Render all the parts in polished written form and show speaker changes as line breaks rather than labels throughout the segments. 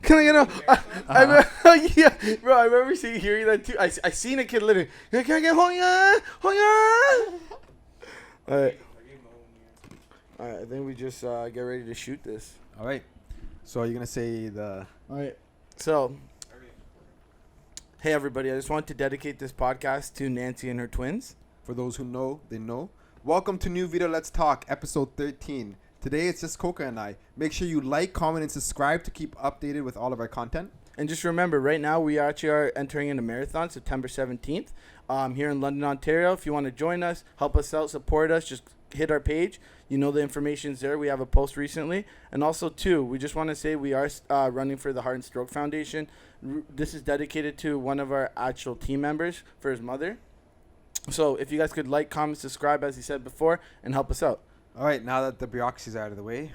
can I get a? Yeah, bro. I remember hearing that too. I seen a kid literally. Can I get Hoya? Hoya? All right. All right. I think we just get ready to shoot this.
All right. So you're gonna say the.
All right. So. Hey everybody! I just wanted to dedicate this podcast to Nancy and her twins.
For those who know, they know. Welcome to NüVida Let's Talk, episode 13. Today it's just Coca and I. Make sure you like, comment, and subscribe to keep updated with all of our content.
And just remember, right now we actually are entering in a marathon, September 17th, here in London, Ontario. If you want to join us, help us out, support us, just hit our page. You know the information's there. We have a post recently. And also, too, we just want to say we are running for the Heart and Stroke Foundation. This is dedicated to one of our actual team members for his mother. So if you guys could like, comment, subscribe, as he said before, and help us out.
All right, now that the bureaucracies are out of the way,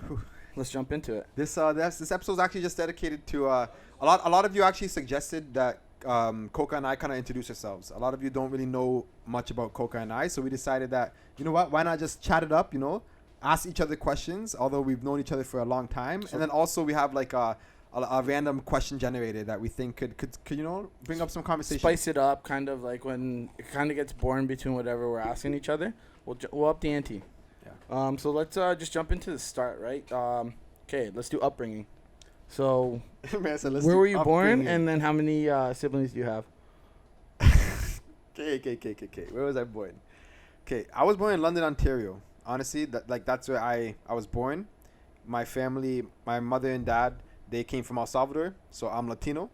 let's jump into it.
This episode is actually just dedicated to a lot of you actually suggested that Coca and I kind of introduce ourselves. A lot of you don't really know much about Coca and I, so we decided that, you know what, why not just chat it up, you know, ask each other questions, although we've known each other for a long time. So and then also we have like a random question generator that we think could you know, bring up some conversation.
Spice it up, kind of like when it kind of gets boring between whatever we're asking each other. We'll up the ante. Yeah. So let's just jump into the start, right? Okay, let's do upbringing. So,
man,
where were you born, and then how many siblings do you have?
Okay. Where was I born? Okay, I was born in London, Ontario. Honestly, that's where I was born. My family, my mother and dad, they came from El Salvador, so I'm Latino.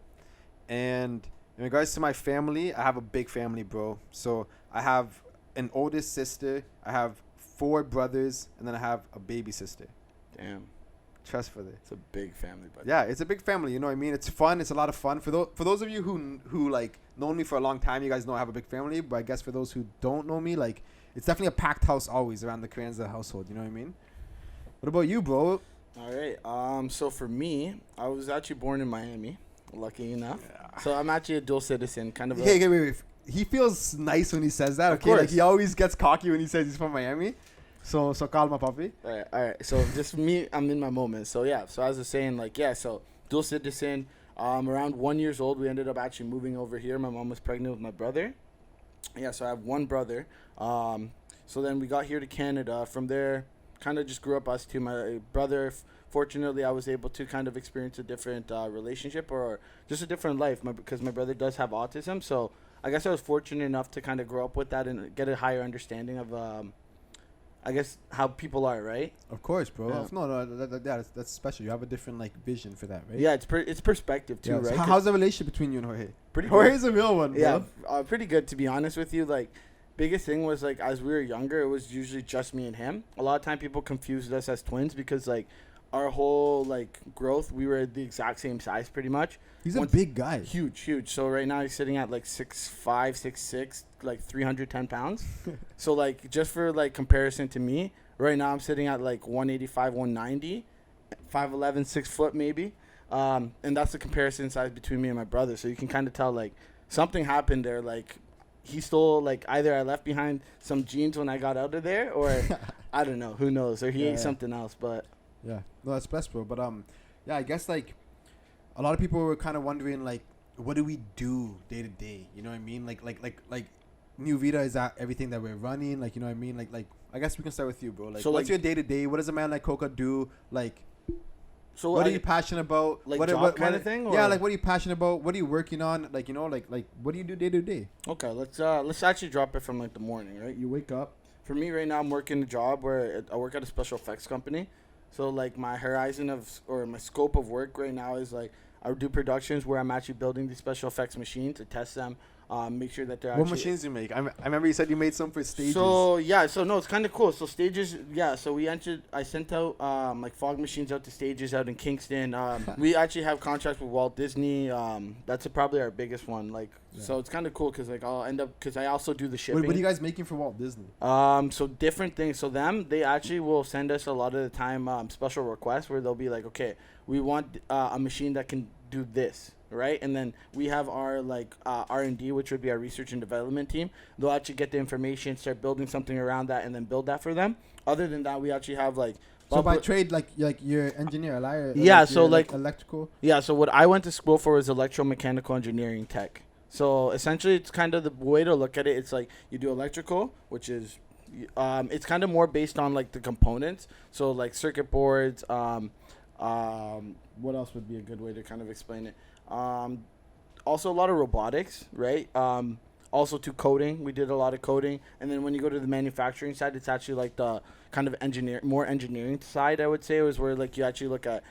And in regards to my family, I have a big family, bro. So I have an oldest sister, I have 4 brothers, and then I have a baby sister.
Damn.
Trust for this.
It's a big family, buddy.
Yeah, it's a big family. You know what I mean? It's fun. It's a lot of fun. For those of you who like known me for a long time, you guys know I have a big family. But I guess for those who don't know me, like, it's definitely a packed house always around the Carranza household. You know what I mean? What about you, bro?
All right. So for me, I was actually born in Miami. Lucky enough. Yeah. So I'm actually a dual citizen, kind of.
Wait. He feels nice when he says that. Okay, like he always gets cocky when he says he's from Miami. So calma, papi.
All right. So just me, I'm in my moment. So yeah. So as I was saying, like, yeah. So dual citizen. Around 1 year old, we ended up actually moving over here. My mom was pregnant with my brother. Yeah. So I have one brother. So then we got here to Canada. From there, kind of just grew up us two. My brother. Fortunately, I was able to kind of experience a different relationship or just a different life because my brother does have autism. So I guess I was fortunate enough to kind of grow up with that and get a higher understanding of, I guess, how people are, right?
Of course, bro. Yeah. No, that's special. You have a different, like, vision for that, right?
Yeah, it's perspective, too, right?
How's the relationship between you and Jorge?
Pretty good.
Jorge's a real one, bro.
Yeah, pretty good, to be honest with you. Like, biggest thing was, like, as we were younger, it was usually just me and him. A lot of time people confused us as twins because, like, our whole, like, growth, we were the exact same size pretty much.
He's a big guy.
Huge. So right now he's sitting at, like, 6'5", 6'6", like 310 pounds. So, like, just for, like, comparison to me, right now I'm sitting at, like, 185, 190, 5'11", 6 foot maybe. And that's the comparison size between me and my brother. So you can kind of tell, like, something happened there. Like, he stole, like, either I left behind some jeans when I got out of there or I don't know. Who knows? Or he ate something else, but...
Yeah, no, that's best, bro. But yeah, I guess like a lot of people were kind of wondering like, what do we do day to day? You know what I mean? Like NüVida, is that everything that we're running? Like, you know what I mean? Like I guess we can start with you, bro. Like, so what's your day to day? What does a man like Coca do? Like, so what are you passionate about?
Like
what
kind of thing? Or?
Yeah, like what are you passionate about? What are you working on? Like, you know, like what do you do day to day?
Okay, let's actually drop it from like the morning, right? You wake up. For me right now, I'm working a job where I work at a special effects company. So, like, my my scope of work right now is, like, I do productions where I'm actually building these special effects machines to test them, make sure that they're
What machines do you make? I remember you said you made some for stages.
So, yeah. So, no, it's kind of cool. So, stages, yeah. So, I sent out, like, fog machines out to stages out in Kingston. We actually have contracts with Walt Disney. That's probably our biggest one. Like, so it's kind of cool because, like, I'll end up, because I also do the shipping.
What are you guys making for Walt Disney?
So different things. So they actually will send us a lot of the time special requests where they'll be like, okay, we want a machine that can do this, right? And then we have our like R&D, which would be our research and development team. They'll actually get the information, start building something around that, and then build that for them. Other than that, we actually have like
So by trade, like you're engineer, or
yeah. So
electrical.
Yeah. So what I went to school for was electromechanical engineering tech. So essentially, it's kind of the way to look at it. It's like you do electrical, which is, it's kind of more based on like the components. So like circuit boards. What else would be a good way to kind of explain it? Also a lot of robotics, right? Also to coding, we did a lot of coding, and then when you go to the manufacturing side, it's actually like the kind of more engineering side. I would say it was where like you actually look at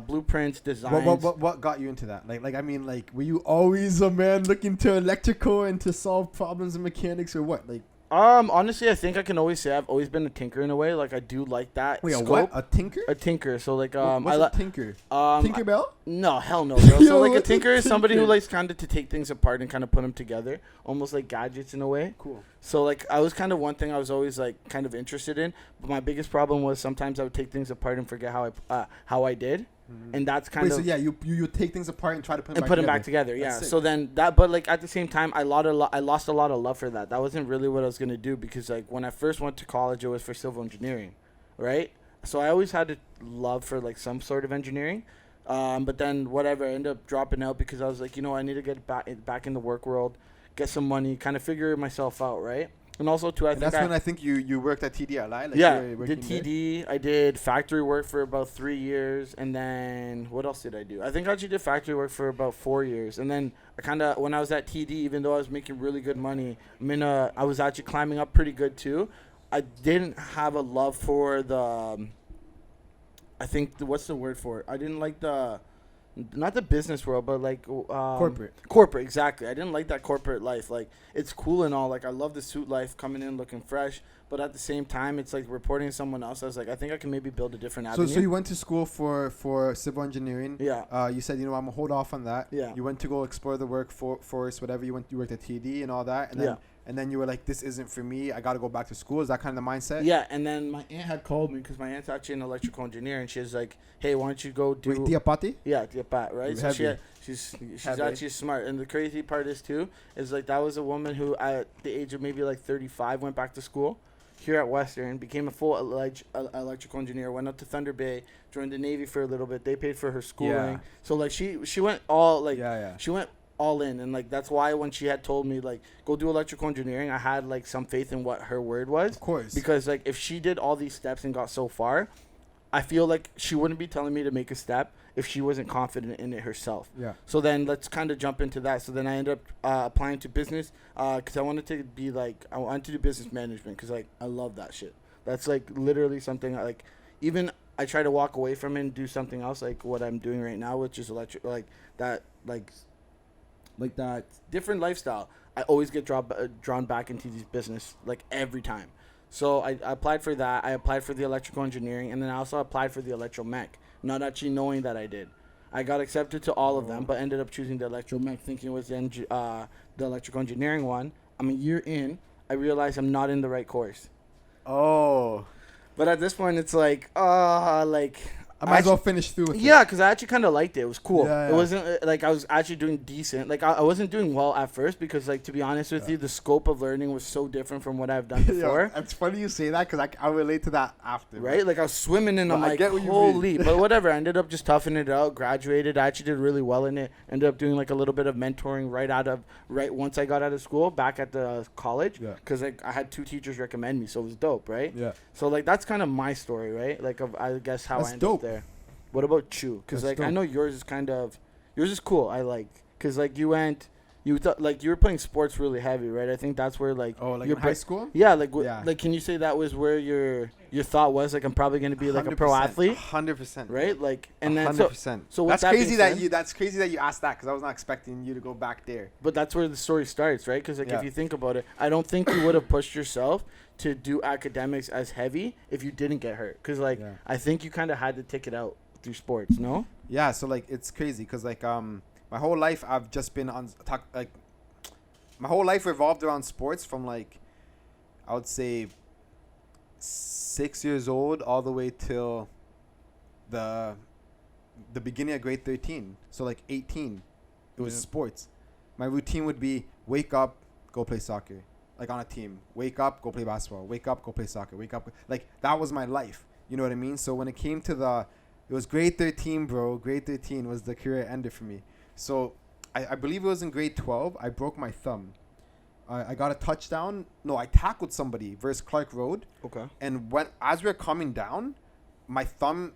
blueprints, designs.
What got you into that? Like I mean, like were you always a man looking to electrical and to solve problems in mechanics, or what? Like
honestly, I think I can always say I've always been a tinker in a way. Like I do like that.
Wait,
scope.
what? A tinker?
A tinker. So like
what's a tinker? Tinkerbell?
No, hell no, bro. So like a tinker is somebody who likes kind of to take things apart and kind of put them together, almost like gadgets in a way.
Cool.
So like I was kind of one thing I was always like kind of interested in, but my biggest problem was sometimes I would take things apart and forget how I did. And that's kind of.
So yeah, you take things apart and try to put
them back together. Yeah. So then but like at the same time, I lost a lot of love for that. That wasn't really what I was gonna do, because like when I first went to college, it was for civil engineering, right? So I always had a love for like some sort of engineering, but then whatever, I ended up dropping out because I was like, I need to get back in the work world, get some money, kind of figure myself out, right? And also too,
that's when I think you worked at TDLI. Like
yeah, did TD. I did factory work for about 3 years, and then what else did I do? I think I actually did factory work for about 4 years, and then I kind of when I was at TD, even though I was making really good money, I was actually climbing up pretty good too. I didn't have a love for the. I think what's the word for it? I didn't like not the business world, but like corporate, exactly. I didn't like that corporate life. Like it's cool and all, like I love the suit life, coming in looking fresh, but at the same time it's like reporting to someone else. I was like, I think I can maybe build a different avenue.
So you went to school for civil engineering.
Yeah.
You said, I'm gonna hold off on that.
Yeah.
You went to go explore the workforce, whatever. You worked at TD and all that, and then and then you were like, this isn't for me, I gotta go back to school. Is that kind of the mindset?
Yeah. And then my aunt had called me, because my aunt's actually an electrical engineer, and she was like, hey, why don't you go do...
Wait, Tia Pati?
Yeah, Tia Pat, right? So she's actually smart. And the crazy part is too, is like that was a woman who at the age of maybe like 35 went back to school here at Western, became a full electrical engineer, went up to Thunder Bay, joined the Navy for a little bit. They paid for her schooling.
Yeah.
So like she went all like she went all in, and like that's why when she had told me like go do electrical engineering, I had like some faith in what her word was.
Of course.
Because like if she did all these steps and got so far, I feel like she wouldn't be telling me to make a step if she wasn't confident in it herself.
Yeah.
So then let's kind of jump into that. So then I ended up applying to business because I wanted to do business management, because like I love that shit. That's like literally something even I try to walk away from it and do something else, like what I'm doing right now, which is that different lifestyle. I always get drawn back into these business like every time. So I applied for that. I applied for the electrical engineering, and then I also applied for the electromech, not actually knowing that I did. I got accepted to all of them, but ended up choosing the electromech, thinking it was the electrical engineering one. I'm a year in. I realized I'm not in the right course.
Oh.
But at this point, it's like,
I might as well finish through with it.
Yeah, because I actually kind of liked it. It was cool.
Yeah.
It wasn't like I was actually doing decent. Like I wasn't doing well at first, because like to be honest with you, the scope of learning was so different from what I've done before.
It's funny you say that, because I relate to that after.
Right? Like I was swimming and I'm like, holy. But whatever. I ended up just toughing it out, graduated. I actually did really well in it. Ended up doing like a little bit of mentoring right once I got out of school, back at the college. Yeah. Because like I had 2 teachers recommend me, so it was dope, right?
Yeah.
So like that's kind of my story, right? Like I guess how I ended up there. What about you? Because like dope. I know yours is cool. I like, because like you were playing sports really heavy, right? I think that's where like
in high school.
Yeah, like can you say that was where your thought was, like I'm probably gonna be like a pro athlete?
100%.
Right, like and then
100%. So that's crazy that you asked that, because I was not expecting you to go back there.
But that's where the story starts, right? Because like if you think about it, I don't think you would have pushed yourself to do academics as heavy if you didn't get hurt. Because like I think you kind of had to take it out through sports, no?
Yeah, so like it's crazy, because like my whole life I've just been my whole life revolved around sports, from like I would say 6 years old all the way till the beginning of grade 13. So like 18, it was sports. My routine would be wake up, go play soccer, like on a team. Wake up, go play basketball. Wake up, go play soccer. Wake up, like that was my life. You know what I mean? So when it came to it was grade 13, bro. Grade 13 was the career ender for me. So I believe it was in grade 12. I broke my thumb. I got a touchdown. No, I tackled somebody versus Clark Road.
Okay.
And as we were coming down, my thumb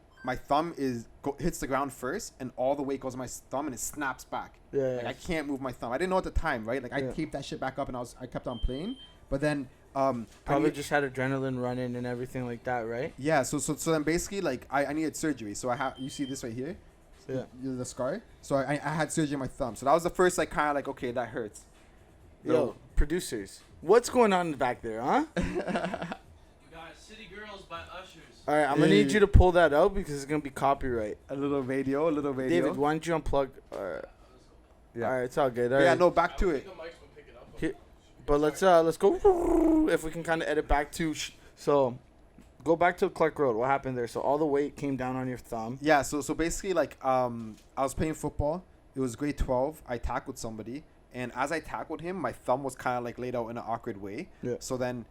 hits the ground first, and all the weight goes on my thumb, and it snaps back.
Yeah.
Like, I can't move my thumb. I didn't know at the time, right? Like I taped that shit back up, and I kept on playing. But then
probably just had adrenaline running and everything like that, right?
Yeah. So then basically, like, I needed surgery. So you see this right here.
Yeah.
The scar. So I had surgery on my thumb. So that was the first, like, kind of like, okay, that hurts.
Yo, producers, what's going on back there, huh?
We got City Girls by Ushers.
All right, I'm gonna need you to pull that out because it's gonna be copyright.
A little radio.
David, why don't you unplug?
Yeah.
All right, it's all good.
Yeah, no, back to it.
But let's go if we can kind of edit back to so go back to Clark Road. What happened there? So all the weight came down on your thumb.
Yeah, so basically, like, I was playing football. It was grade 12. I tackled somebody, and as I tackled him, my thumb was kind of like laid out in an awkward way.
Yeah.
So then,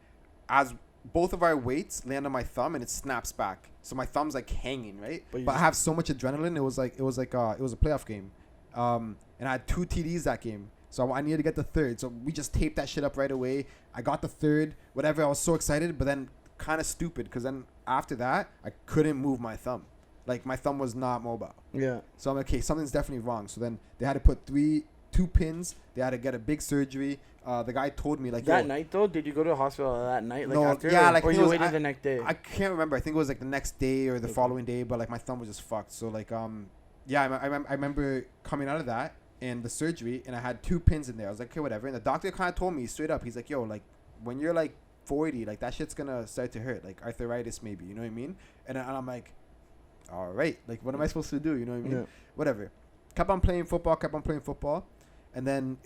as both of our weights land on my thumb, and it snaps back. So my thumb's like hanging, right? But I have so much adrenaline. It was a playoff game, and I had 2 TDs that game. So I needed to get the third. So we just taped that shit up right away. I got the third, whatever. I was so excited, but then kind of stupid because then after that, I couldn't move my thumb. Like, my thumb was not mobile.
Yeah.
So I'm like, okay, something's definitely wrong. So then they had to put 2 pins. They had to get a big surgery. The guy told me, like,
that night though, did you go to the hospital that night? Like,
no,
after,
yeah, like,
or you waited the next day?
I can't remember. I think it was like the next day or the following day, but like my thumb was just fucked. So like, yeah, I remember coming out of that and the surgery, and I had 2 pins in there. I was like, okay, whatever. And the doctor kind of told me straight up, he's like, yo, like, when you're like 40, like, that shit's gonna start to hurt, like arthritis maybe, you know what I mean? And I'm like, all right, like, what am I supposed to do? You know what I mean?
Yeah.
Whatever. Kept on playing football, and then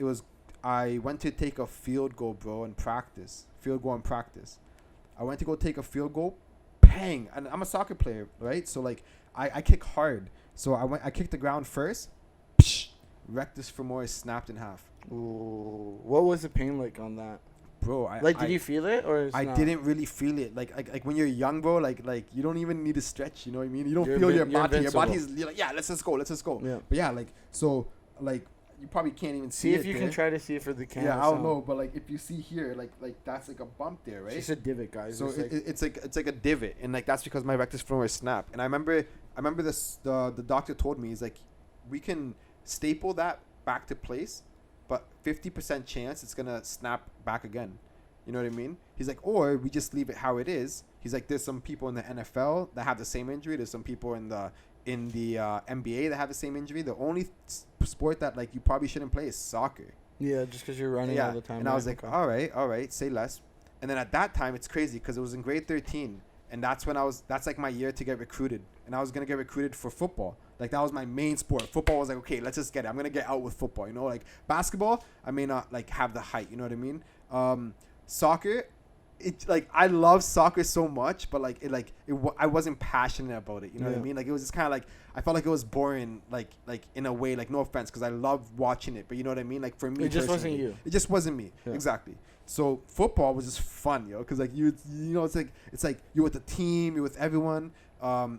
I went to take a field goal, bro, in practice. I went to go take a field goal, bang, and I'm a soccer player, right? So like, I kick hard. So I kicked the ground first. Rectus femoris snapped in half.
Ooh. What was the pain like on that?
Bro,
did you feel it or?
I didn't really feel it. Like when you're young, bro, like you don't even need to stretch. You know what I mean? You don't feel your body. Your body's like, yeah, let's just go.
Yeah.
But yeah, like, so like you probably can't even see
if you can try to see it for the camera.
Yeah, I don't know, but like if you see here, like that's like a bump there, right?
It's just a divot, guys.
So it's like a divot, and like that's because my rectus femoris snapped. And I remember this. The doctor told me, he's like, we can staple that back to place, but 50% chance it's gonna snap back again. You know what I mean? He's like, or we just leave it how it is. He's like, there's some people in the NFL that have the same injury. There's some people in the NBA that have the same injury. The only sport that like you probably shouldn't play is soccer.
Yeah, just because you're running all the time.
And I was like, all right, say less. And then at that time, it's crazy because it was in grade 13, and that's like my year to get recruited, and I was gonna get recruited for football. Like, that was my main sport. Football was like, okay, let's just get it. I'm gonna get out with football. You know, like basketball, I may not like have the height. You know what I mean? Soccer, it like I love soccer so much, but I wasn't passionate about it. You know what I mean? Like, it was just kind of like I felt like it was boring. Like in a way, like, no offense, because I love watching it, but you know what I mean? Like, for me,
it just wasn't you.
It just wasn't me. Yeah. Exactly. So football was just fun, yo, because like you know, it's like you're with the team, you're with everyone.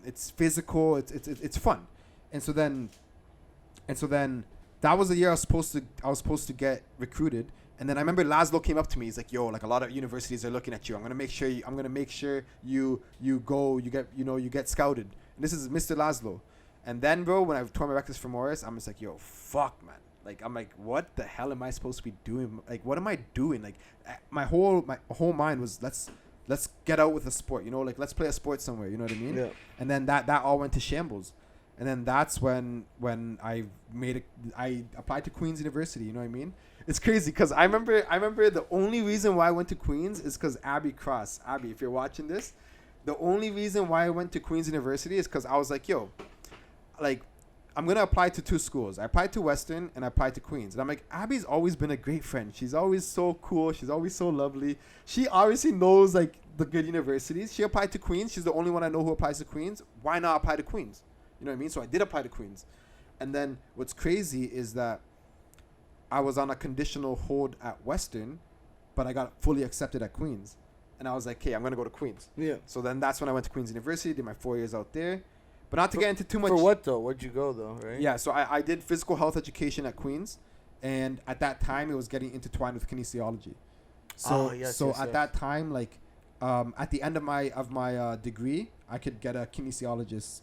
It's physical. It's fun. And so then that was the year I was supposed to get recruited. And then I remember Laszlo came up to me. He's like, yo, like, a lot of universities are looking at you. I'm gonna make sure you go, you get scouted. And this is Mr. Laszlo. And then, bro, when I tore my rectus femoris, I'm just like, yo, fuck, man. Like, I'm like, what the hell am I supposed to be doing? Like, what am I doing? Like, my whole mind was, let's get out with a sport, you know, like, let's play a sport somewhere, you know what I mean?
Yeah.
And then that all went to shambles. And then that's when I applied to Queen's University, you know what I mean? It's crazy because I remember the only reason why I went to Queen's is because Abby Cross. Abby, if you're watching this, the only reason why I went to Queen's University is because I was like, yo, like, I'm going to apply to 2 schools. I applied to Western and I applied to Queen's. And I'm like, Abby's always been a great friend. She's always so cool. She's always so lovely. She obviously knows, like, the good universities. She applied to Queen's. She's the only one I know who applies to Queen's. Why not apply to Queen's? You know what I mean? So I did apply to Queen's. And then what's crazy is that I was on a conditional hold at Western, but I got fully accepted at Queen's. and I was like, okay, I'm gonna go to Queens.
Yeah.
So then that's when I went to Queens University, did my 4 years out there. But not to get into too much.
For what though? Where'd you go though? Right.
Yeah. So I did physical health education at Queens, and at that time it was getting intertwined with kinesiology. So at that time, like, at the end of my degree, I could get a kinesiologist.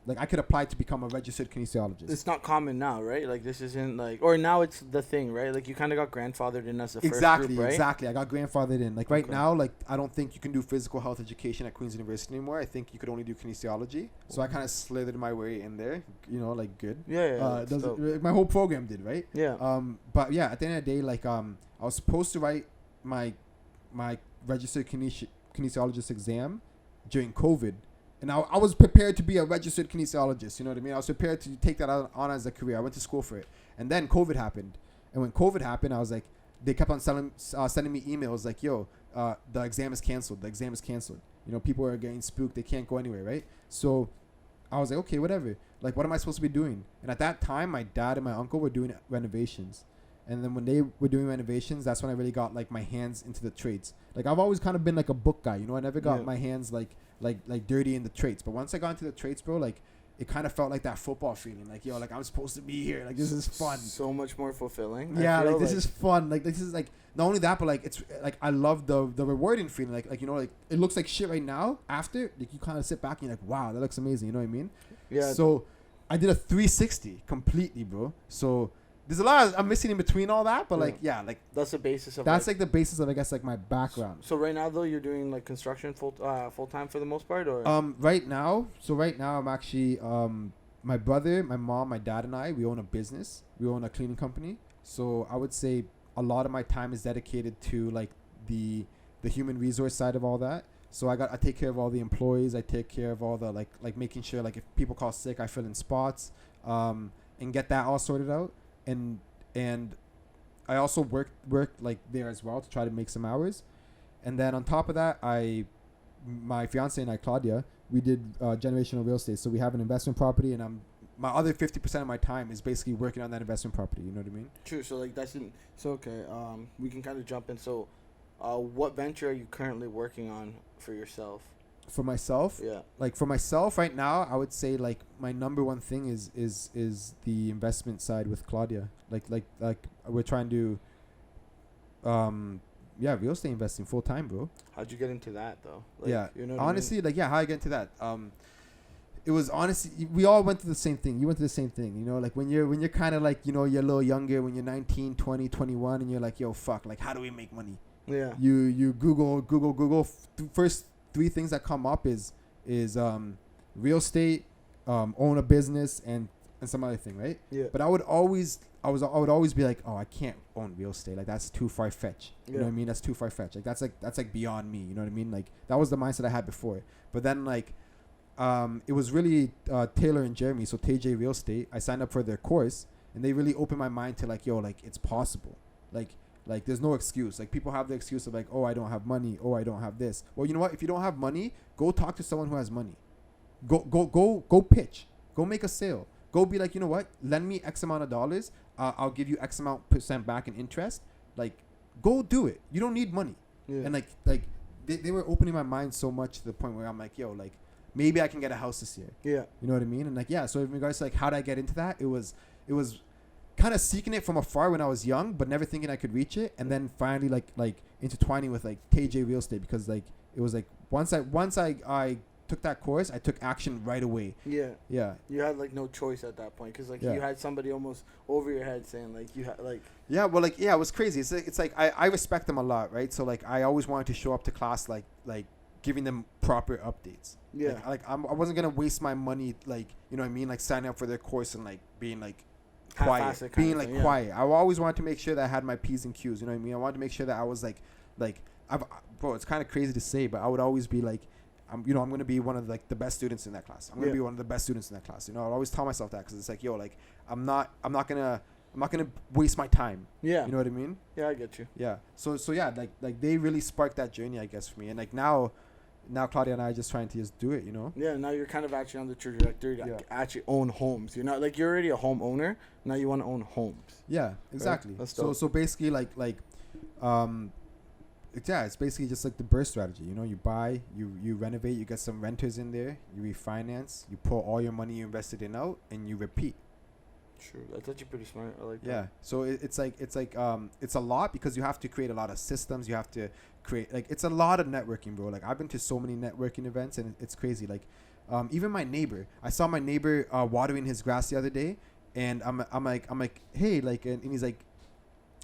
Like I could apply to become a registered kinesiologist.
It's not common now, right? Like this isn't like, or now it's the thing, right? Like you kind of got grandfathered in as the first group, right?
Exactly. I got grandfathered in. Like right now, like I don't think you can do physical health education at Queen's University anymore. I think you could only do kinesiology. So I kind of slithered my way in there. You know, like good.
Yeah.
My whole program did, right?
Yeah.
But yeah, at the end of the day, like I was supposed to write my registered kinesiologist exam during COVID, and I was prepared to be a registered kinesiologist. You know what I mean? I was prepared to take that on as a career. I went to school for it, and then COVID happened. And when COVID happened, I was like, they kept on sending me emails like, "Yo, the exam is canceled. The exam is canceled." You know, people are getting spooked. They can't go anywhere, right? So I was like, okay, whatever. Like, what am I supposed to be doing? And at that time, my dad and my uncle were doing renovations. And then when they were doing renovations, that's when I really got like my hands into the trades. Like I've always kind of been like a book guy, you know. I never got my hands like dirty in the trades. But once I got into the trades, bro, like it kind of felt like that football feeling. Like, yo, like I'm supposed to be here. Like this is fun.
So much more fulfilling.
Yeah, like this is fun. Like this is like not only that, but like it's like I love the rewarding feeling. Like you know, like it looks like shit right now. After like you kind of sit back and you're like, wow, that looks amazing. You know what I mean?
Yeah.
So I did a 360 completely, bro. So there's a lot I'm missing in between all that, but like
that's the basis of
that's like the basis of I guess like my background.
So right now though you're doing like construction full time for the most part, or
right now I'm actually my brother, my mom, my dad and we own a business. We own a cleaning company. So I would say a lot of my time is dedicated to like the human resource side of all that. So I take care of all the employees. I take care of all the like making sure like if people call sick, I fill in spots and get that all sorted out. And I also work like there as well to try to make some hours. And then on top of that, my fiance and I, Claudia, we did generational real estate. So we have an investment property, and my other 50% of my time is basically working on that investment property. You know what I mean?
True. So like okay. We can kind of jump in. So, what venture are you currently working on for yourself?
For myself, like for myself right now, I would say like my number one thing is the investment side with Claudia. Like we're trying to real estate investing full time, bro.
How'd you get into that though? Like,
you know honestly, I mean? How I get into that? It was honestly, we all went through the same thing. You went through the same thing, you know, like when you're kind of like, you know, you're a little younger, when you're 19, 20, 21, and you're like, yo, fuck, like how do we make money?
Yeah.
You Google. First 3 things that come up is real estate, own a business, and some other thing, right?
Yeah.
But I would always be like, oh, I can't own real estate. Like that's too far fetched. You know what I mean? That's too far fetched. Like that's like beyond me. You know what I mean? Like that was the mindset I had before. But then like, it was really Taylor and Jeremy, so TJ Real Estate. I signed up for their course, and they really opened my mind to like, yo, like it's possible. Like there's no excuse. Like people have the excuse of like, oh, I don't have money. Oh, I don't have this. Well, you know what? If you don't have money, go talk to someone who has money. Go pitch. Go make a sale. Go be like, you know what? Lend me X amount of dollars. I'll give you X amount % back in interest. Like, go do it. You don't need money. Yeah. And like they were opening my mind so much to the point where I'm like, yo, like maybe I can get a house this year. Yeah. You know what I mean? And like, yeah. So in regards to like how did I get into that? It was kind of seeking it from afar when I was young, but never thinking I could reach it. And then finally like intertwining with like TJ Real Estate, because like it was like once I took that course, I took action right away. Yeah.
You had like no choice at that point, because like you had somebody almost over your head saying like you had like.
Yeah, well, like it was crazy. It's like I respect them a lot, right? So like I always wanted to show up to class like giving them proper updates. Yeah. Like I wasn't gonna waste my money, like, you know what I mean, like signing up for their course and like being like quiet, quiet. I always wanted to make sure that I had my P's and Q's. You know what I mean? I wanted to make sure that I was like bro, it's kind of crazy to say, but I would always be like, I'm going to be one of like the best students in that class. I'm going to be one of the best students in that class. You know, I'll always tell myself that, because it's like, yo, like I'm not going to waste my time. Yeah. You know what I mean?
Yeah, I get you.
Yeah. So yeah, like they really sparked that journey, I guess, for me. And like now Claudia and I are just trying to just do it, you know?
Yeah, now you're kind of actually on the trajectory to actually own homes. You're not like, you're already a homeowner. Now you want to own homes.
Yeah, exactly. Right? So basically like It's basically just like the burst strategy. You know, you buy, you renovate, you get some renters in there, you refinance, you pour all your money you invested in out, and you repeat.
True. That's actually pretty smart. I like that.
Yeah. So it's a lot because you have to create a lot of systems. You have to create it's a lot of networking, bro. Like I've been to so many networking events and it's crazy. Like, even my neighbor. I saw my neighbor watering his grass the other day, and I'm like, hey, like, and he's like,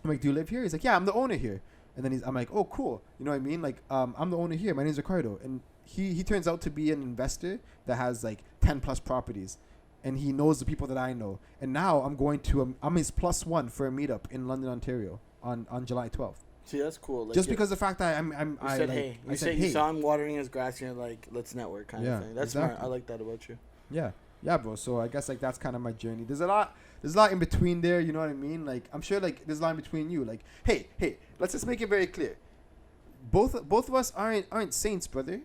I'm like, do you live here? He's like, yeah, I'm the owner here. And then I'm like, oh, cool. You know what I mean? Like, I'm the owner here. My name's Ricardo, and he turns out to be an investor that has like 10 plus properties. And he knows the people that I know. And now I'm going to I'm his +1 for a meetup in London, Ontario on July 12th.
See, that's cool. Like,
Just because the fact that
you said you saw him watering his grass, and you're like, let's network kind of thing. That's
exactly.
smart. I like that about you.
Yeah, bro. So I guess like that's kind of my journey. There's a lot in between there. You know what I mean? Like I'm sure like there's a lot in between you. Like hey, let's just make it very clear. Both of us aren't saints, brother.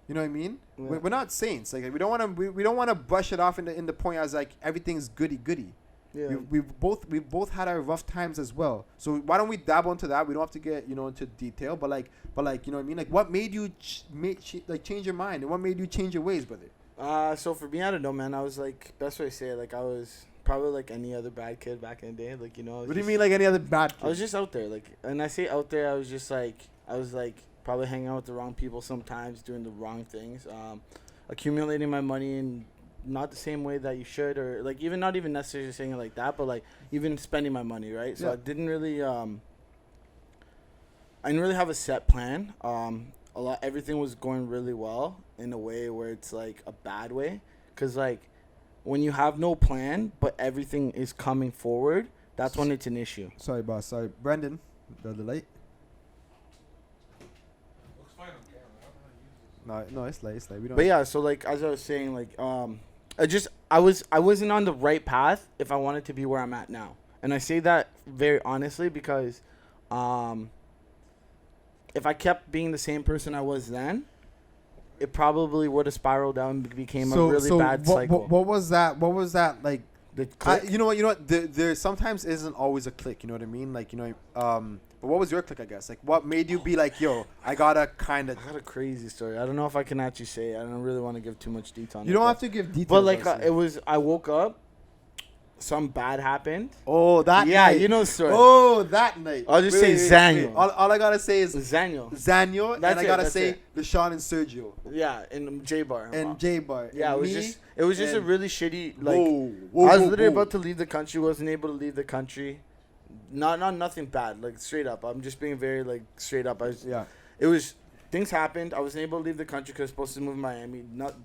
You know what I mean? Yeah. We're not saints. Like we don't want to brush it off in the point as like everything's goody. Yeah. We've both had our rough times as well. So why don't we dabble into that? We don't have to get into detail, but like you know what I mean? Like what made you change your mind, and what made you change your ways, brother?
So for me, I don't know, man. I was like, best way to say it, like I was probably like any other bad kid back in the day. Like
what do you mean like any other bad kid?
I was just out there, like, and I say out there, I was probably hanging out with the wrong people sometimes, doing the wrong things, accumulating my money in not the same way that you should, or like even not even necessarily saying it like that, but like even spending my money, right? So I didn't really have a set plan. Everything was going really well in a way where it's like a bad way, because like when you have no plan but everything is coming forward, that's when it's an issue.
Sorry, boss. Sorry, Brandon. The light. No, it's light. We don't.
But yeah, so like as I was saying, like I wasn't on the right path if I wanted to be where I'm at now, and I say that very honestly because, if I kept being the same person I was then, it probably would have spiraled down and became a really bad cycle.
What was that like?
The click?
You know what? There sometimes isn't always a click. You know what I mean? Like But what was your click, I guess? Like, what made you be like, yo, I got a
crazy story. I don't know if I can actually say it. I don't really want to give too much detail on it.
You don't have to give details.
But, like, I woke up, something bad happened.
Oh, that night.
Yeah, you know the story.
Oh, that night.
I'll just say Zaniel.
All I got to say is
Zaniel.
And I got to say LaShawn and Sergio.
Yeah, and J-Bar.
Yeah,
it was just a really shitty, like, I was literally about to leave the country, wasn't able to leave the country. Not nothing bad, like straight up. I'm just being very like straight up. It was things happened. I wasn't able to leave the country because I was supposed to move to Miami.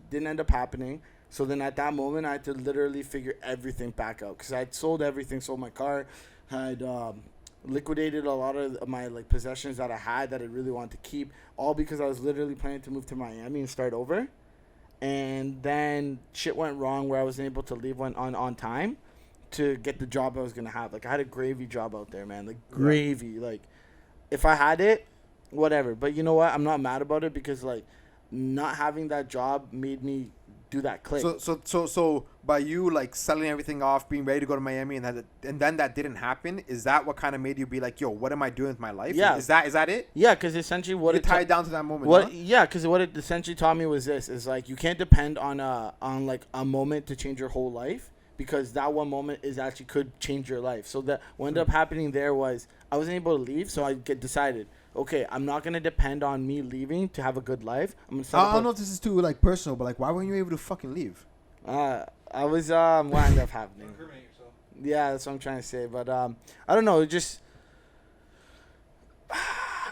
Didn't end up happening. So then at that moment, I had to literally figure everything back out because I had sold everything, sold my car, had liquidated a lot of my like possessions that I had that I really wanted to keep, all because I was literally planning to move to Miami and start over. And then shit went wrong where I wasn't able to leave on time to get the job I was going to have. Like, I had a gravy job out there, man. Like, gravy. Like, if I had it, whatever. But you know what? I'm not mad about it because, like, not having that job made me do that click.
So by you, like, selling everything off, being ready to go to Miami, and then that didn't happen, is that what kind of made you be like, yo, what am I doing with my life?
Yeah.
Is that it?
Yeah, because essentially what
it tied down to that moment,
Yeah, because what it essentially taught me was this, is, like, you can't depend on like, a moment to change your whole life. Because that one moment could change your life. So that what ended up happening there was I wasn't able to leave, so I decided, okay, I'm not gonna depend on me leaving to have a good life. I'm gonna.
I don't know if this is too like personal, but like, why weren't you able to fucking leave?
I was what ended up happening. Yeah, that's what I'm trying to say, but I don't know. It just.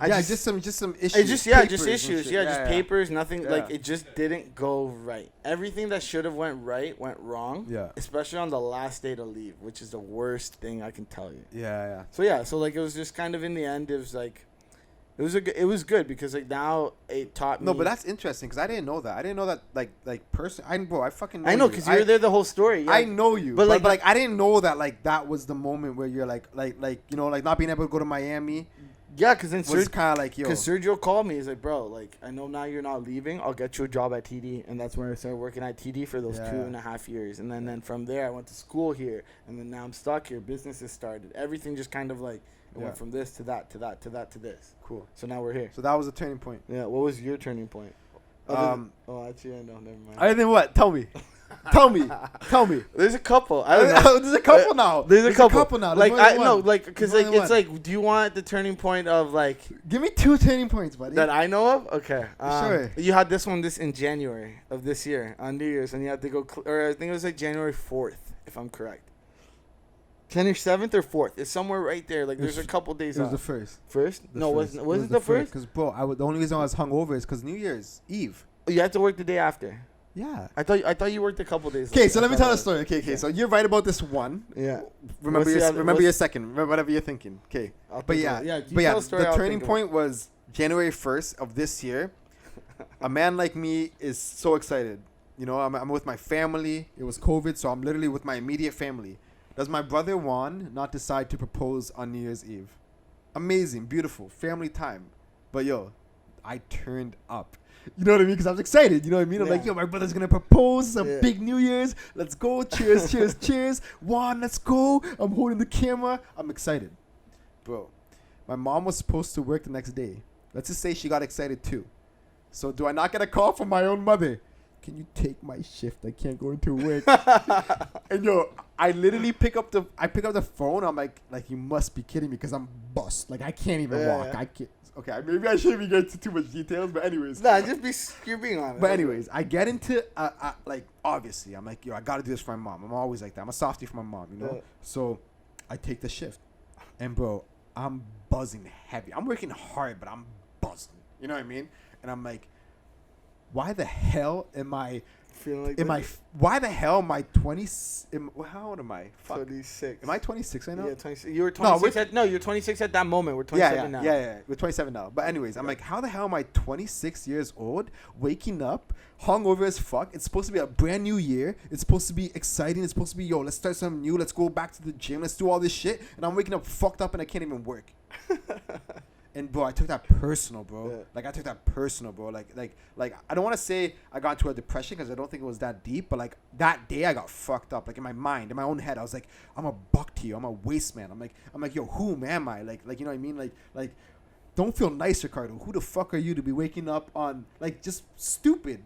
Just some issues.
Just issues. Just papers. Nothing like it just didn't go right. Everything that should have went right went wrong.
Yeah.
Especially on the last day to leave, which is the worst thing I can tell you.
Yeah.
So like it was just kind of in the end. It was like, it was good because like now it taught me.
No, but that's interesting because I didn't know that. I didn't know that like person. I fucking know
I know because you were there the whole story.
Yeah. I know you, but like I didn't know that like that was the moment where you're like you know like not being able to go to Miami.
Yeah, because then
was kind of like, yo.
Because Sergio called me. He's like, bro, like, I know now you're not leaving. I'll get you a job at TD. And that's when I started working at TD for those 2.5 years. And then from there, I went to school here. And then now I'm stuck here. Businesses started. Everything just kind of like, it went from this to that, to that, to that, to this.
Cool.
So now we're here.
So that was a turning point.
Yeah. What was your turning point? Actually, I know. Never mind.
Other than what? Tell me. Tell me.
There's a couple. I don't know.
There's a couple now.
There's a couple
now.
Like I know, like because like it's like, do you want the turning point of like?
Give me 2 turning points, buddy.
That I know of. Okay.
Sure.
You had this in January of this year on New Year's, and you had to go. Or I think it was like January 4th, if I'm correct. January 7th or 4th. It's somewhere right there. Like there's a couple days.
It was
off.
the first.
First? No, was it the first?
Because bro, the only reason I was hungover is because New Year's Eve.
You had to work the day after.
Yeah.
I thought you worked a couple days.
Okay, so let me tell a story. Okay. So you're right about this one.
Yeah.
Remember your second. Remember whatever you're thinking. Okay. But the turning point was January 1st of this year. A man like me is so excited. You know, I'm with my family. It was COVID, so I'm literally with my immediate family. Does my brother Juan not decide to propose on New Year's Eve? Amazing, beautiful, family time. But yo, I turned up. You know what I mean? Because I was excited. You know what I mean? I'm like, yo, my brother's going to propose. It's a big New Year's. Let's go. Cheers, cheers, cheers. Juan, let's go. I'm holding the camera. I'm excited. Bro, my mom was supposed to work the next day. Let's just say she got excited too. So do I not get a call from my own mother? Can you take my shift? I can't go into work. And yo, I literally pick up the phone. I'm like you must be kidding me because I'm bust. Like I can't even walk.
Yeah.
I can't. Okay, maybe I shouldn't be getting into too much details, but anyways.
Nah, you're being honest.
But anyways, I get into like obviously I'm like, yo, I gotta do this for my mom. I'm always like that. I'm a softie for my mom, you know.
Yeah.
So I take the shift, and bro, I'm buzzing heavy. I'm working hard, but I'm buzzing. You know what I mean? And I'm like, why the hell am I
feeling like
why the hell am I 20? How old am I? Fuck.
26.
Am I 26 right now?
Yeah, 26. You were 26. No, you're 26 at that moment. We're 27 now.
Yeah. We're 27 now. But anyways, I'm like, how the hell am I 26 years old, waking up, hungover as fuck? It's supposed to be a brand new year. It's supposed to be exciting. It's supposed to be, yo, let's start something new. Let's go back to the gym. Let's do all this shit. And I'm waking up fucked up and I can't even work. And bro, I took that personal, bro.
Yeah.
Like I took that personal, bro. Like I don't want to say I got into a depression because I don't think it was that deep. But like that day, I got fucked up. Like in my mind, in my own head, I was like, I'm a buck to you. I'm a waste man. I'm like, yo, who am I? Like you know what I mean? Like, don't feel nice, Ricardo. Who the fuck are you to be waking up on like just stupid?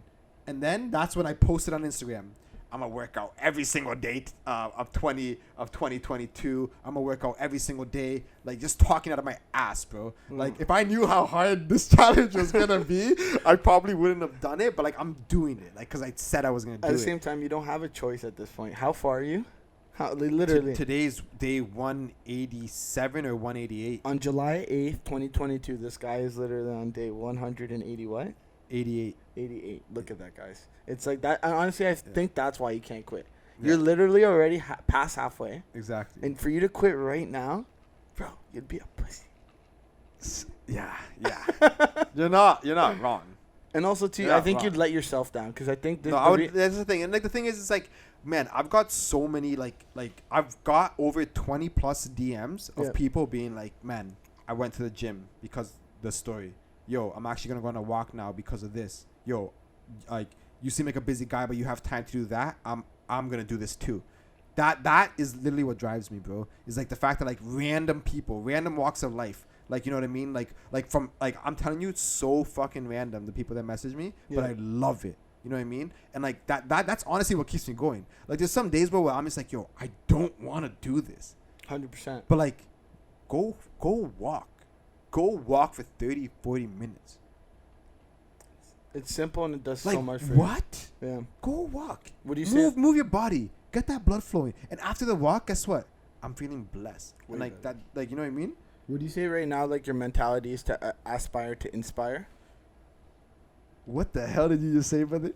And then that's when I posted on Instagram. I'm gonna work out every single day of 2022. I'm gonna work out every single day, like just talking out of my ass, bro. Like if I knew how hard this challenge was gonna be, I probably wouldn't have done it. But like I'm doing it, like because I said I was gonna do it.
At the same time, you don't have a choice at this point. How far are you? Literally.
Today's day 187 or 188.
On July 8th, 2022, this guy is literally on day 180 what?
88.
88. Look at that, guys. It's like that. And honestly, I think that's why you can't quit. Yeah. You're literally already past halfway.
Exactly.
And for you to quit right now, bro, you'd be a pussy.
Yeah. You're not wrong.
And also, too, I think you'd let yourself down because I think
that's the thing. And like the thing is, it's like, man, I've got so many like I've got over 20 plus DMs of people being like, man, I went to the gym because the story. Yo, I'm actually gonna go on a walk now because of this. Yo, like you seem like a busy guy, but you have time to do that. I'm gonna do this too. That is literally what drives me, bro. Is like the fact that like random people, random walks of life, like you know what I mean, like from like I'm telling you, it's so fucking random the people that message me, but I love it. You know what I mean? And like that's honestly what keeps me going. Like there's some days where I'm just like, yo, I don't want to do this.
100%.
But like, go walk. Go walk for 30, 40 minutes.
It's simple and it does
like,
so much for
what?
you. Yeah.
Go walk.
What do you say?
Move your body. Get that blood flowing. And after the walk, guess what? I'm feeling blessed. And like that, like, you know what I mean?
Would you say right now, like, your mentality is to aspire to inspire?
What the hell did you just say, brother?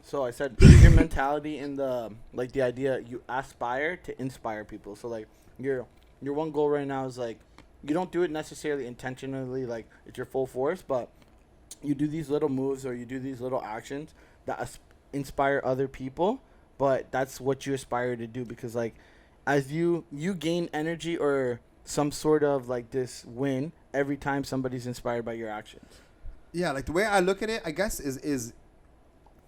So I said your mentality in the, like, the idea you aspire to inspire people. So, like, your one goal right now is, like, you don't do it necessarily intentionally, like, it's your full force, but you do these little moves or you do these little actions that inspire other people, but that's what you aspire to do because, like, as you gain energy or some sort of, like, this win every time somebody's inspired by your actions.
Yeah, like the way I look at it, I guess is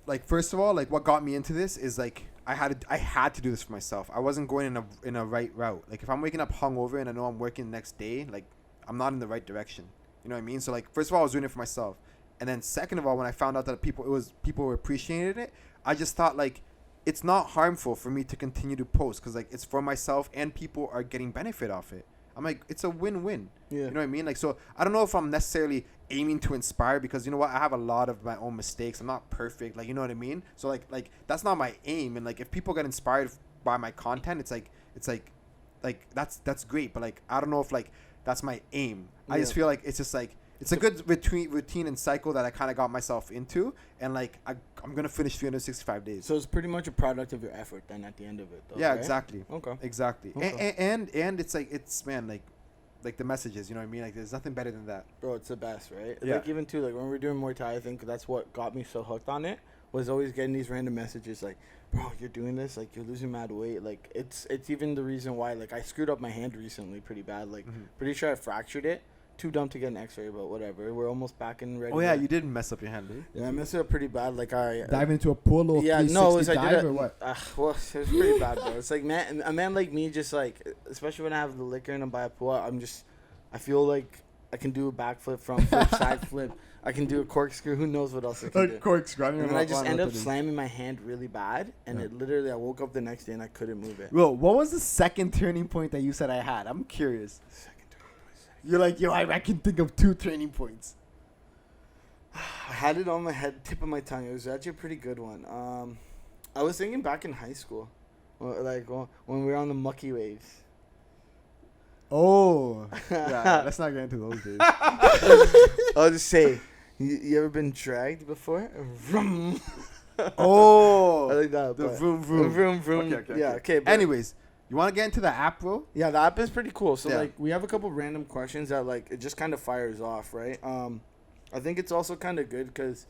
like, first of all, like what got me into this is like I had to do this for myself. I wasn't going in a right route. Like if I'm waking up hungover and I know I'm working the next day, like I'm not in the right direction. You know what I mean? So like first of all, I was doing it for myself, and then second of all, when I found out that people were appreciating it, I just thought like it's not harmful for me to continue to post because like it's for myself and people are getting benefit off it. I'm like, it's a win-win.
Yeah.
You know what I mean? Like, so I don't know if I'm necessarily aiming to inspire because you know what? I have a lot of my own mistakes. I'm not perfect. Like, you know what I mean? So like that's not my aim. And like, if people get inspired by my content, it's like that's great. But like, I don't know if like that's my aim. I just feel like it's just like, it's a good routine and cycle that I kind of got myself into. And like, I'm going to finish 365 days.
So it's pretty much a product of your effort then at the end of it, though.
Yeah,
right?
exactly.
Okay.
Exactly.
Okay.
And it's like, it's, man, like the messages, you know what I mean? Like, there's nothing better than that.
Bro, it's the best, right?
Yeah.
Like, even too, like, when we were doing Muay Thai, I think that's what got me so hooked on it, was always getting these random messages like, bro, you're doing this, like, you're losing mad weight. Like, it's even the reason why, like, I screwed up my hand recently pretty bad. Like, pretty sure I fractured it. Too dumb to get an x-ray, but whatever. We're almost back in regular.
Oh, yeah, you did mess up your hand, dude.
Yeah, I messed it up pretty bad. Like,
Dive into a pool, little 360 dive or what?
Well, it was pretty bad, bro. It's like, a man like me, just like, especially when I have the liquor and I'm by a pool, I feel like I can do a backflip, front flip, side flip. I can do a corkscrew. Who knows what else I can do?
Corkscrew.
And then I just end up slamming my hand really bad, and it literally, I woke up the next day and I couldn't move it.
Bro, what was the second turning point that you said I had? I'm curious. You're like, yo, I can think of 2 turning points.
I had it on my head, tip of my tongue. It was actually a pretty good one. I was thinking back in high school, like when we were on the mucky waves.
Oh, yeah, let's not get into those days.
I'll just say, you ever been dragged before? Vroom.
Oh,
I like that.
the vroom vroom.
Vroom vroom.
Okay.
Yeah. Okay.
Anyways, you want to get into the app, bro?
Yeah, the app is pretty cool. So,
Yeah.
like, we have a couple random questions that, like, it just kind of fires off, right? I think it's also kind of good because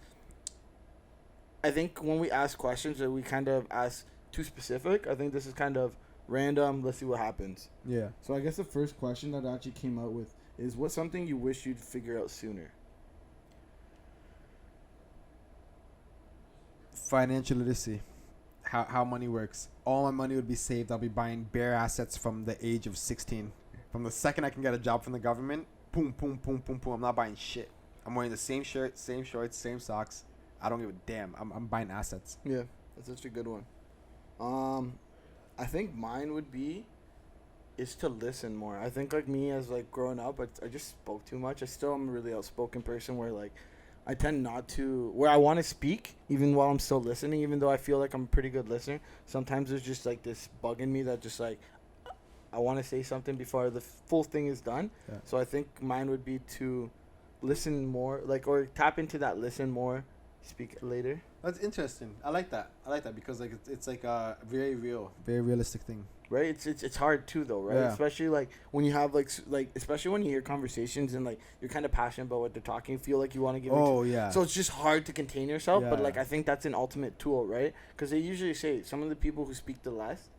I think when we ask questions that we kind of ask too specific, I think this is kind of random. Let's see what happens.
Yeah.
So, I guess the first question that I actually came out with is, what's something you wish you'd figure out sooner?
Financial literacy. How money works. All my money would be saved. I'll be buying bare assets from the age of 16. From the second I can get a job from the government, boom, boom, boom, boom, boom. I'm not buying shit. I'm wearing the same shirt, same shorts, same socks. I don't give a damn. I'm buying assets.
Yeah, that's such a good one. I think mine would be is to listen more. I think like me as like growing up, I just spoke too much. I still am a really outspoken person where like I tend not to, where I want to speak even while I'm still listening, even though I feel like I'm a pretty good listener. Sometimes there's just like this bug in me that just like I want to say something before the full thing is done.
Yeah.
So I think mine would be to listen more, like, or tap into that listen more, speak later.
That's interesting. I like that because like it's like a very realistic thing.
Right, it's hard too though, right?
Yeah.
Especially like when you have like especially when you hear conversations and like you're kind of passionate about what they're talking, feel like you want to give.
Yeah.
So it's just hard to contain yourself, but
Yeah.
like I think that's an ultimate tool, right? Because they usually say some of the people who speak the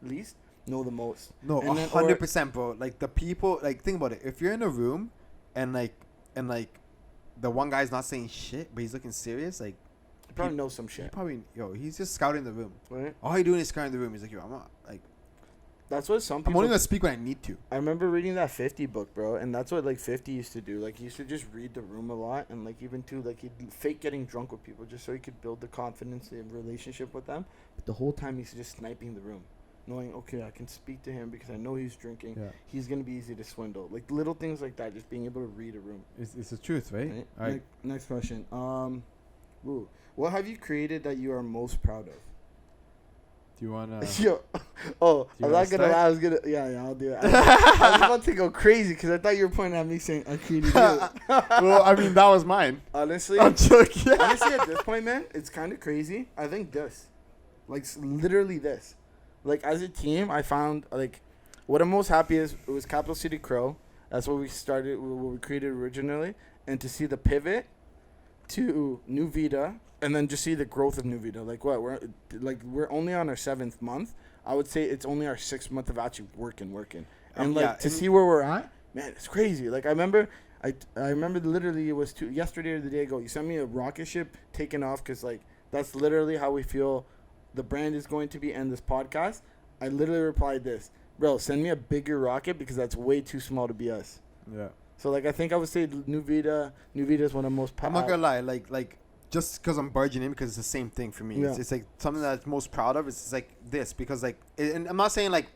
least know the most.
No,
And then-
100%, bro. Like the people, like think about it. If you're in a room and like the one guy's not saying shit, but he's looking serious, like
You probably know some
he
shit,
probably he's just scouting the room.
right?
All he doing is scouting the room. He's like, yo, I'm not like
That's what some
I'm
people.
only gonna speak when I need to.
I remember reading that 50 book, bro, and that's what like 50 used to do. Like he used to just read the room a lot, and like even too, like he'd fake getting drunk with people just so he could build the confidence and relationship with them. But the whole time he's just sniping the room, knowing okay, I can speak to him because I know he's drinking.
Yeah.
He's gonna be easy to swindle. Like little things like that, just being able to read a room.
It's the truth, right?
Right?
All right.
Next question. Ooh, what have you created that you are most proud of?
Do you wanna?
Yo, oh,
you
I'm
wanna
not gonna
start?
lie. I was gonna, yeah, I'll do it. I was about to go crazy because I thought you were pointing at me saying I created you.
Well, I mean that was mine.
Honestly,
I'm joking.
honestly, at this point, man, it's kind of crazy. I think this, like literally this, like as a team, I found like what I'm most happy is it was Capital City Crow. That's what we started, what we created originally, and to see the pivot to NüVida. And then just see the growth of NüVida. Like what we're only on our 7th month. I would say it's only our 6th month of actually working. And like
yeah,
to see where we're at, man, it's crazy. Like I remember I remember literally it was yesterday or the day ago. You sent me a rocket ship taking off because like that's literally how we feel the brand is going to be and this podcast. I literally replied this, bro. Send me a bigger rocket because that's way too small to be us.
Yeah.
So like I think I would say NüVida is one of the most.
I'm not gonna lie, like just because I'm barging in because it's the same thing for me.
Yeah.
It's like something that I'm most proud of. It's just like this because like, and I'm not saying like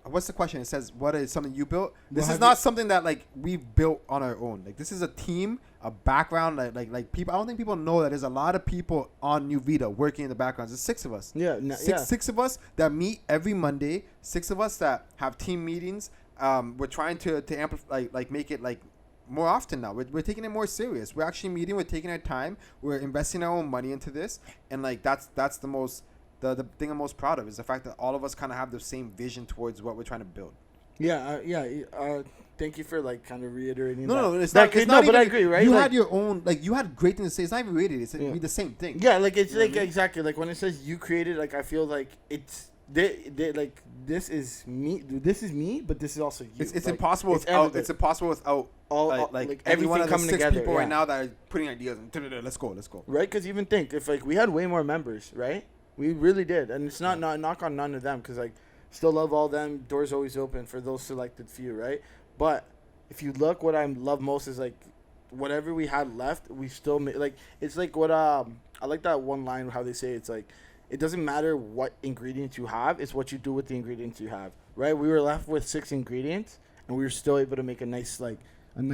what's the question? It says what is something you built. This is not something that like we built on our own. Like this is a team, a background. Like people. I don't think people know that there's a lot of people on NüVida working in the background. There's 6 of us.
Yeah.
Six of us that meet every Monday. 6 of us that have team meetings. We're trying to amplify, like make it like more often now. We're taking it more serious. We're actually meeting. We're taking our time. We're investing our own money into this, and like that's the most the thing I'm most proud of is the fact that all of us kind of have the same vision towards what we're trying to build.
Thank you for like kind of reiterating.
No,
that.
it's not. It's not
but I
even,
agree, right?
You
like,
had your own, like you had great things to say. It's not even related. It's be the same thing.
Yeah, like it's
you know
like exactly like when it says you created. Like I feel like it's they like this is me. This is me, but this is also you.
It's
like,
impossible without. It's impossible without
all
like
every
one
one
of the
coming
6
together
people right now that are putting ideas. And let's go.
Right, because even think if like we had way more members, right? We really did, and it's not knock on none of them because like still love all them. Doors always open for those selected few, right? But if you look, what I love most is like whatever we had left, we still like it's like what I like that one line how they say it's like it doesn't matter what ingredients you have, it's what you do with the ingredients you have, right? We were left with 6 ingredients, and we were still able to make a nice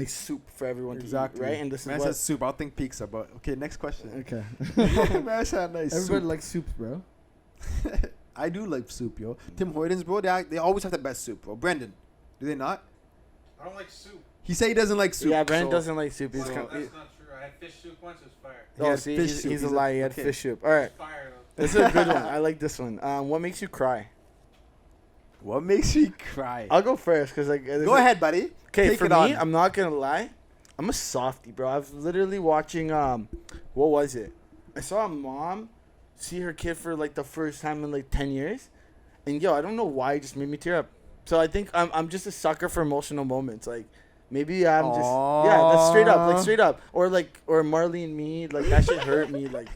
soup for everyone to eat, right? And this
Man
is
says soup. I'll think pizza, but okay. Next question.
Okay.
Man said nice
Everybody
soup.
likes soup, bro.
I do like soup, yo. Tim Hortons, bro. They always have the best soup, bro. Brendan, do they not?
I don't like soup.
He said he doesn't like soup.
Yeah, Brandon
so
doesn't like soup. He's
That's
kind
not true. I had fish soup once. It was fire.
He had
see,
fish soup.
he's a liar. He had
okay.
fish soup. All right,
It was fire though.
this is a good one. I like this one. What makes you cry?
What makes you cry?
I'll go first because like
Go ahead, buddy.
Okay,
Take
for
it
me,
on.
I'm not gonna lie. I'm a softie, bro. I was literally watching what was it? I saw a mom see her kid for like the first time in like 10 years, and yo, I don't know why it just made me tear up. So I think I'm just a sucker for emotional moments. Like maybe I'm just that's straight up, or Marley and Me, like that shit hurt me like.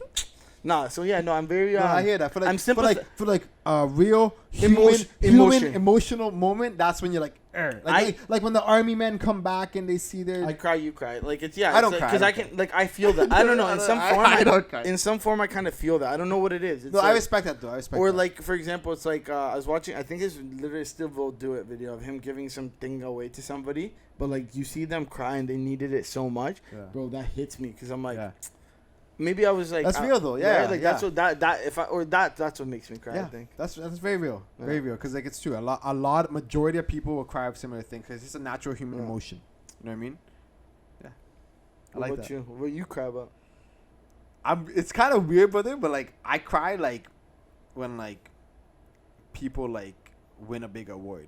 Nah, so yeah, no, I'm very.
No, I hear that. For like,
I'm
for like real
Emotion.
human emotional moment. That's when you're like, like when the army men come back and they see their.
I cry, you cry. Like it's
I don't cry,
because I can like I feel that. I don't know in some form.
I don't cry.
In some form, I kind of feel that. I don't know what it is. It's
No, I
like,
respect that though. I respect.
or
that.
like for example, it's like I was watching. I think it's literally still will do it video of him giving something away to somebody, but like you see them cry and they needed it so much, bro. That hits me because I'm like.
Yeah.
Maybe I was like
that's real though, yeah.
Right? Like
yeah.
that's what that's what makes me cry.
Yeah,
I think
that's very real, very real. Because like it's true. A lot, majority of people will cry of similar things because it's a natural human emotion. You know what I mean? Yeah.
What
like
about
that.
you? What you cry about?
It's kind of weird, brother, but like I cry like when like people like win a big award,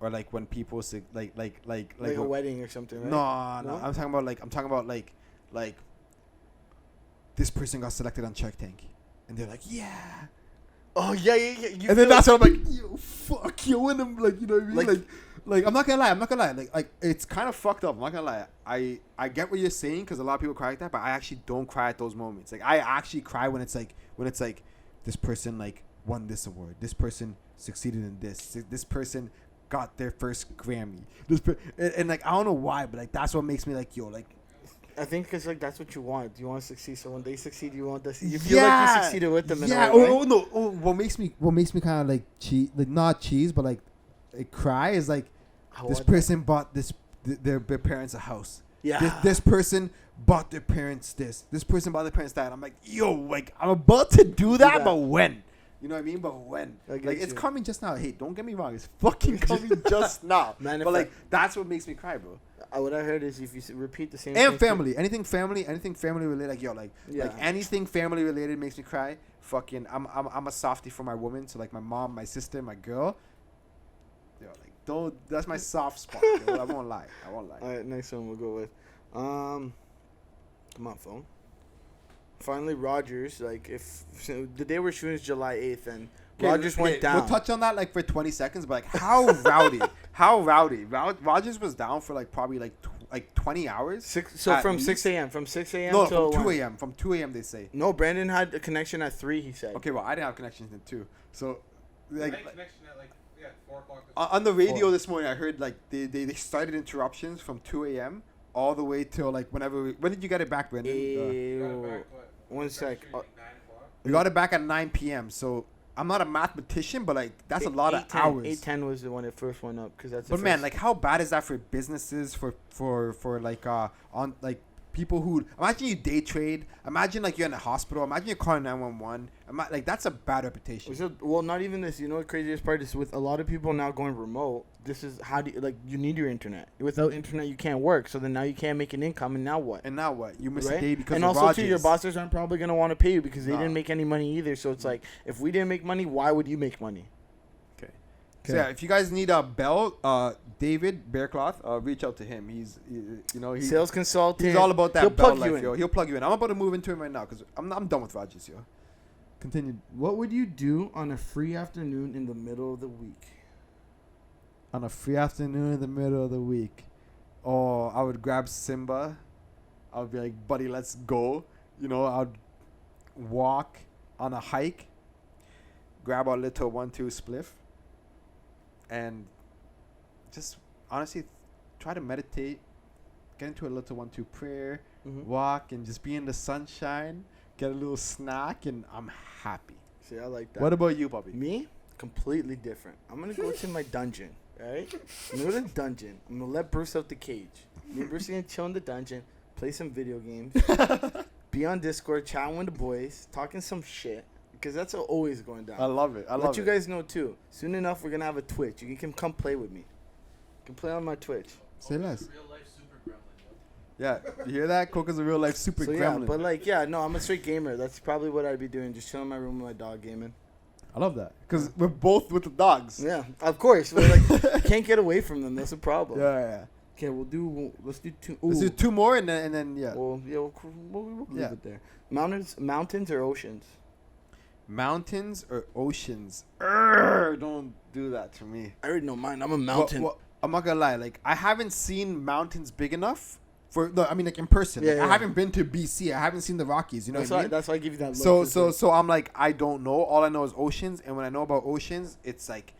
or like when people like
a wedding or something. Right?
No. I'm talking about like this person got selected on Shark Tank, and they're like, yeah.
Oh yeah.
And then that's when I'm like, yo, fuck, yo, and I'm like, you know what I mean, like I'm not gonna lie, like it's kind of fucked up. I'm not gonna lie. I get what you're saying because a lot of people cry like that, but I actually don't cry at those moments. Like I actually cry when it's like this person like won this award, this person succeeded in this person got their first Grammy, and like I don't know why, but like that's what makes me like, yo, like.
I think because like that's what you want. You want to succeed. So when they succeed, you want to see. You feel like you succeeded with them.
Yeah.
In a way, right?
No. Oh, what makes me kind of like cheese, like not cheese, but like cry is like this person bought their parents a house.
Yeah.
This person bought their parents this. This person bought their parents that. I'm like, yo, like I'm about to do that, but when? You know what I mean? But when? Like it's coming just now. Hey, don't get me wrong. It's fucking coming just now. But like that's what makes me cry, bro.
What I heard is if you repeat the same
and family, anything family related, like yo, like
Yeah.
anything family related makes me cry. Fucking, I'm a softie for my woman, so like my mom, my sister, my girl. Yo, like don't. That's my soft spot. Yo, I won't lie.
All right, next one we'll go with. Come on, phone. Finally, Rogers. Like so the day we're shooting is July 8th, and Rogers went down.
We'll touch on that like for 20 seconds, but like how rowdy. Rogers was down for like probably like like 20 hours.
So
at
from
least.
6 a.m. From 6 a.m.
No,
till
from 2
when?
a.m. From 2 a.m. they say.
No, Brandon had a connection at 3. He said.
Okay, well I didn't have connections in 2. So
I
like
had connection at like 4 o'clock.
on the radio
Four.
this morning, I heard like they started interruptions from 2 a.m. all the way till like whenever. When did you get it back, Brendan?
Ew. One sec.
We got it back at 9 p.m. So I'm not a mathematician, but like that's a lot of
8:10
hours.
8:10 was the one that first went up because that's.
But man, like how bad is that for businesses for like on like people who imagine you day trade, imagine like you're in a hospital, imagine you're calling 911, like that's a bad reputation.
Well, not even this. You know, the craziest part is with a lot of people now going remote. This is how do you, like you need your internet. Without internet, you can't work. So then now you can't make an income, and now what?
And now what? You miss
Right?
a day because
and
of
also
Rogers.
too, your bosses aren't probably gonna want to pay you because they
Nah.
didn't make any money either. So it's like if we didn't make money, why would you make money?
So yeah, if you guys need a bell, David Bearcloth, reach out to him. He's
Sales consultant.
he's all about that
He'll
bell
plug
life,
you in.
yo. He'll plug you in. I'm about to move into him right now because I'm done with Rogers, yo.
Continue.
What would you do on a free afternoon in the middle of the week?
On a free afternoon in the middle of the week, oh, I would grab Simba. I would be like, buddy, let's go. You know, I'd walk on a hike, grab our little 1-2 spliff, and just honestly try to meditate, get into a little 1-2 prayer, walk, and just be in the sunshine, get a little snack, and I'm happy.
See, I like that.
What about you, Bobby?
Me? Completely different. I'm gonna go to my dungeon. Alright? I'm gonna go to the dungeon. I'm gonna let Bruce out the cage. Me and Bruce are gonna chill in the dungeon, play some video games, be on Discord, chatting with the boys, talking some shit. Because that's always going down.
I love it. I love
Let
it.
you guys know too. Soon enough, we're gonna have a Twitch. You can come play with me. You can play on my Twitch.
Say less.
Real life super gremlin, yo.
Yeah, you hear that? Coca's a real life super
So
gremlin.
yeah, but like no, I'm a straight gamer. That's probably what I'd be doing. Just chilling in my room with my dog gaming.
I love that because we're both with the dogs.
Yeah, of course. We're like can't get away from them. That's a problem.
Yeah.
Okay, let's do 2.
Let's do 2 more and then yeah.
Well, yeah, we'll leave
Yeah.
it there. Mountains or oceans?
Mountains or oceans? Don't do that to me.
I already know mine. I'm a mountain.
Well, I'm not gonna lie. Like I haven't seen mountains big enough for. No, I mean like in person. Like,
Yeah.
I haven't been to BC. I haven't seen the Rockies. You know
that's
what I
why.
mean?
That's why I give you that. Look.
So I'm like I don't know. All I know is oceans, and when I know about oceans, it's like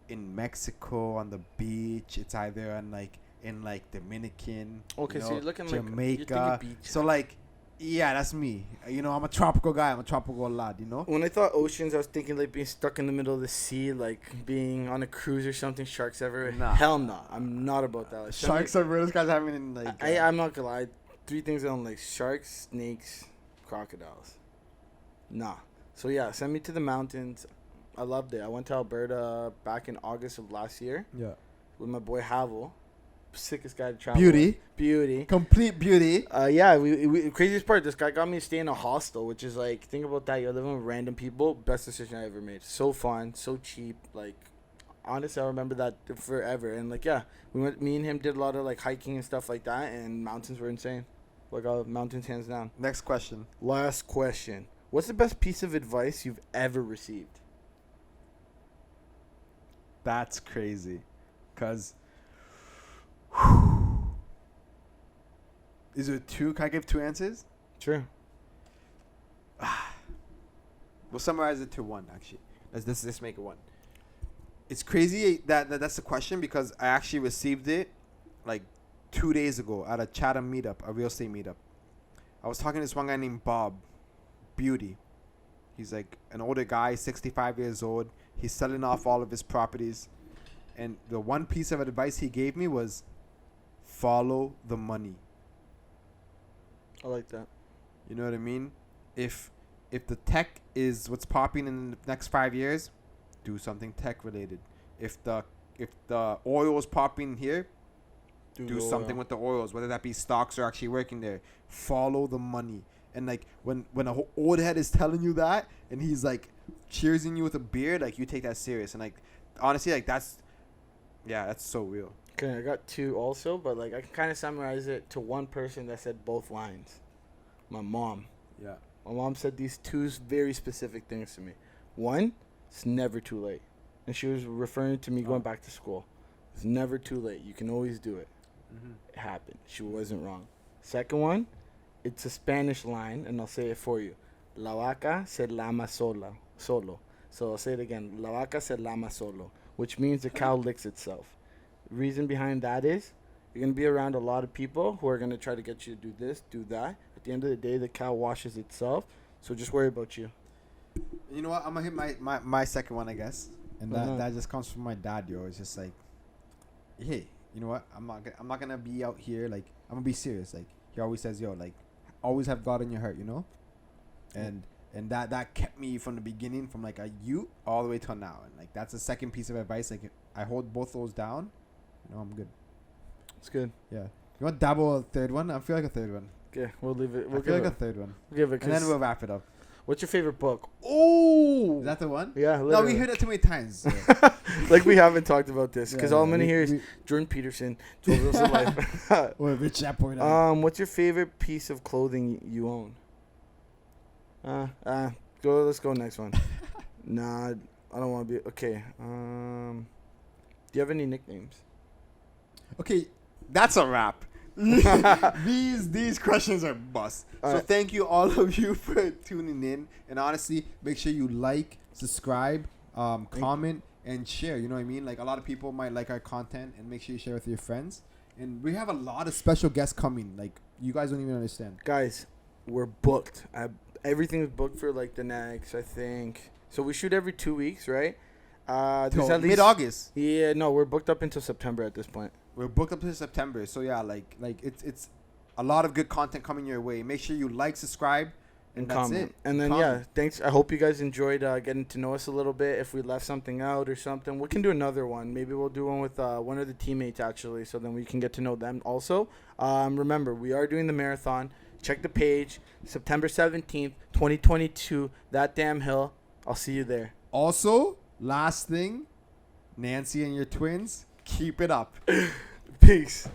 in Mexico on the beach. It's either on like in like Dominican.
Okay, so you're looking like- you're
Jamaica.
thinking beach.
So like, yeah, that's me. You know, I'm a tropical guy. I'm a tropical lad. You know.
When I thought oceans, I was thinking like being stuck in the middle of the sea, like being on a cruise or something. Sharks everywhere.
Nah.
Hell no. I'm not about that. Like,
Sharks are real. This guy's having in like.
I'm not gonna lie. 3 things I don't like: sharks, snakes, crocodiles. Nah. So yeah, send me to the mountains. I loved it. I went to Alberta back in August of last year
Yeah.
with my boy Havel. Sickest guy to travel. Beauty.
Complete beauty.
Yeah, we craziest part, this guy got me to stay in a hostel, which is like, think about that, you're living with random people, best decision I ever made. So fun, so cheap, like, honestly, I remember that forever. And like, yeah, me and him did a lot of like hiking and stuff like that, and mountains were insane. Like, mountains hands down.
Next question.
Last question. What's the best piece of advice you've ever received?
That's crazy. Cause is it 2? Can I give 2 answers?
Sure.
We'll summarize it to 1 actually. Let's make it 1. It's crazy that's the question because I actually received it like 2 days ago at a Chatham meetup, a real estate meetup. I was talking to this one guy named Bob Beauty. He's like an older guy, 65 years old. He's selling off all of his properties. And the one piece of advice he gave me was follow the money.
I like that.
You know what I mean? If the tech is what's popping in the next 5 years, do something tech related. If the oil is popping here, do something with the oils, whether that be stocks or actually working there. Follow the money. And like when a old head is telling you that and he's like cheersing you with a beer, like you take that serious. And like honestly, like that's so real.
Okay, I got 2 also, but like I can kind of summarize it to one person that said both lines. My mom.
Yeah.
My mom said these 2 very specific things to me. 1, it's never too late. And she was referring to me going back to school. It's never too late. You can always do it. It happened. She wasn't wrong. Second one, it's a Spanish line, and I'll say it for you. La vaca se lama solo. So I'll say it again. La vaca se lama solo, which means the cow licks itself. Reason behind that is you're going to be around a lot of people who are going to try to get you to do this, do that. At the end of the day, the cow washes itself. So just worry about you.
You know what? I'm gonna hit my second one, I guess, and that just comes from my dad, yo. It's just like, hey, you know what? I'm not gonna be out here like I'm gonna be serious. Like he always says, yo, like always have God in your heart, you know, and that kept me from the beginning, from like a youth all the way till now, and like that's the second piece of advice. Like if I hold both those down, you know, I'm good.
It's good.
Yeah. You want to dabble a third one? I feel like a third one.
Okay, we'll leave it.
I feel like a third one.
We'll give it.
And then we'll wrap it up.
What's your favorite book? Oh,
Is that the one?
yeah.
No,
Literally.
we heard it too many times.
Like we haven't talked about this because
Yeah,
all I'm gonna hear is
we-
Jordan Peterson, 12 Rules of Life.
Or Rich Dad Poor Dad.
What's your favorite piece of clothing you own? Go. Let's go next one. Nah, I don't want to be. Okay. Do you have any nicknames?
Okay, that's a wrap. these questions are bust. So
Alright.
thank you all of you for tuning in. And honestly, make sure you like, subscribe, comment, and share. You know what I mean? Like a lot of people might like our content, and make sure you share with your friends. And we have a lot of special guests coming. Like you guys don't even understand.
Guys, we're booked. Everything's booked for like the next, I think. So we shoot every 2 weeks, right? There's at least
Mid-August.
Yeah, no, we're booked up until September at this point.
We're booked up to September. So yeah, like it's a lot of good content coming your way. Make sure you like, subscribe, and that's
comment.
it.
And then
Comment.
yeah, thanks. I hope you guys enjoyed getting to know us a little bit. If we left something out or something, we can do another one. Maybe we'll do one with one of the teammates actually, so then we can get to know them also. Remember, we are doing the marathon. Check the page, September 17th, 2022. That damn hill. I'll see you there.
Also, last thing, Nancy and your twins, keep it up.
Peace.